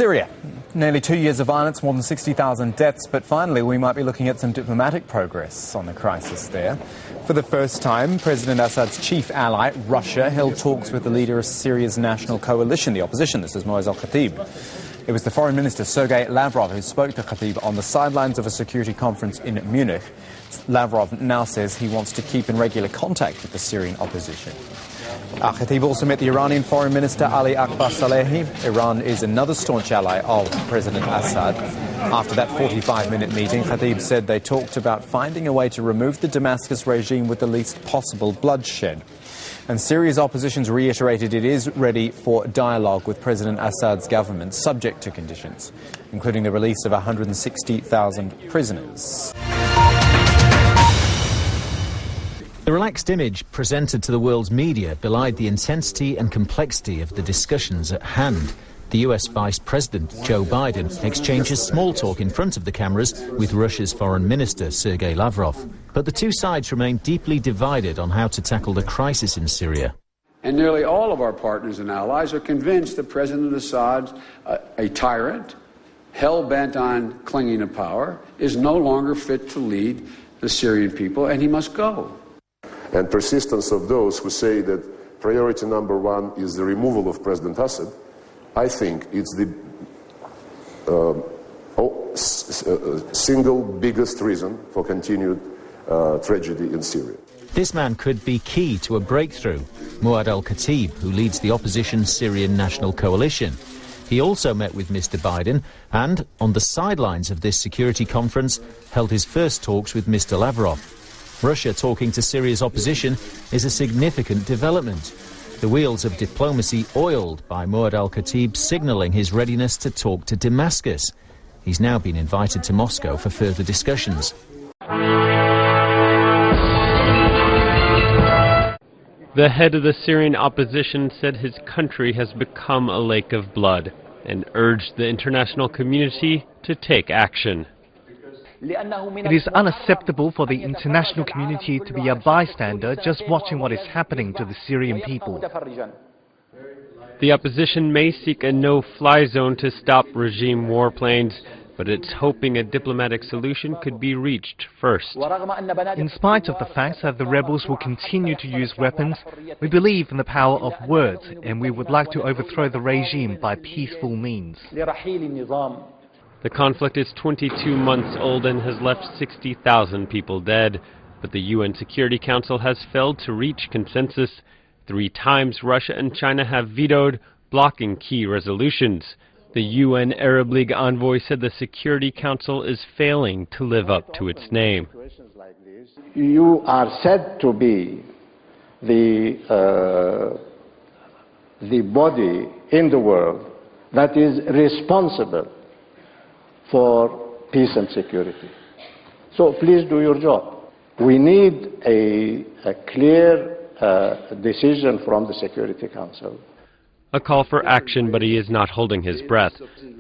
Syria. Nearly 2 years of violence, more than 60,000 deaths, but finally we might be looking at some diplomatic progress on the crisis there. For the first time, President Assad's chief ally, Russia, held talks with the leader of Syria's national coalition, the opposition. This is Moaz al-Khatib. It was the foreign minister, Sergei Lavrov, who spoke to Khatib on the sidelines of a security conference in Munich. Lavrov now says he wants to keep in regular contact with the Syrian opposition. Khatib also met the Iranian foreign minister, Ali Akbar Salehi. Iran is another staunch ally of President Assad. After that 45-minute meeting, Khatib said they talked about finding a way to remove the Damascus regime with the least possible bloodshed. And Syria's opposition reiterated it is ready for dialogue with President Assad's government, subject to conditions, including the release of 160,000 prisoners. The relaxed image presented to the world's media belied the intensity and complexity of the discussions at hand. The US Vice President, Joe Biden, exchanges small talk in front of the cameras with Russia's Foreign Minister, Sergei Lavrov. But the two sides remain deeply divided on how to tackle the crisis in Syria. And nearly all of our partners and allies are convinced that President Assad, a tyrant, hell-bent on clinging to power, is no longer fit to lead the Syrian people, and he must go. And persistence of those who say that priority number one is the removal of President Assad, I think it's the single biggest reason for continued tragedy in Syria. This man could be key to a breakthrough. Moaz al-Khatib, who leads the opposition Syrian National Coalition. He also met with Mr. Biden and, on the sidelines of this security conference, held his first talks with Mr. Lavrov. Russia talking to Syria's opposition is a significant development. The wheels of diplomacy oiled by Moaz al-Khatib signalling his readiness to talk to Damascus. He's now been invited to Moscow for further discussions. The head of the Syrian opposition said his country has become a lake of blood and urged the international community to take action. It is unacceptable for the international community to be a bystander just watching what is happening to the Syrian people. The opposition may seek a no-fly zone to stop regime warplanes, but it's hoping a diplomatic solution could be reached first. In spite of the fact that the rebels will continue to use weapons, we believe in the power of words, and we would like to overthrow the regime by peaceful means. The conflict is 22 months old and has left 60,000 people dead, but the UN Security Council has failed to reach consensus. 3 times Russia and China have vetoed, blocking key resolutions. The UN Arab League envoy said the Security Council is failing to live up to its name. You are said to be the body in the world that is responsible for peace and security. So please do your job. We need a clear decision from the Security Council. A call for action, but he is not holding his breath.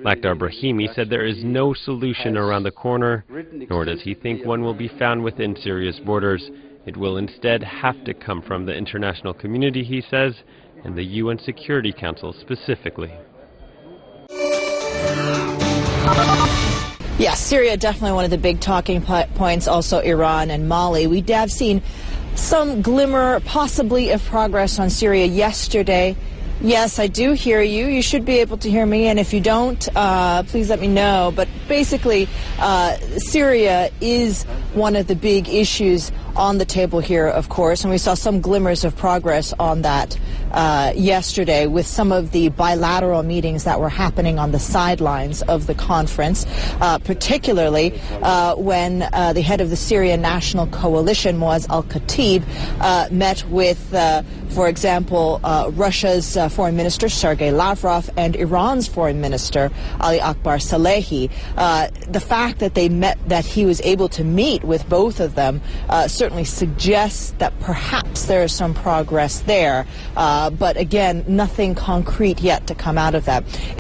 Lakhdar Brahimi said there is no solution around the corner, nor does he think one will be found within Syria's borders. It will instead have to come from the international community, he says, and the UN Security Council specifically. Yes, Syria definitely one of the big talking points, also Iran and Mali. We have seen some glimmer, possibly, of progress on Syria yesterday. Yes, I do hear you. You should be able to hear me, and if you don't, please let me know. But basically, Syria is one of the big issues on the table here, of course, and we saw some glimmers of progress on that yesterday with some of the bilateral meetings that were happening on the sidelines of the conference, particularly when the head of the Syrian National Coalition, Moaz al-Khatib, met with, for example, Russia's Foreign Minister, Sergei Lavrov, and Iran's Foreign Minister, Ali Akbar Salehi. The fact that they met, that he was able to meet with both of them, certainly suggests that perhaps there is some progress there. But again, nothing concrete yet to come out of that.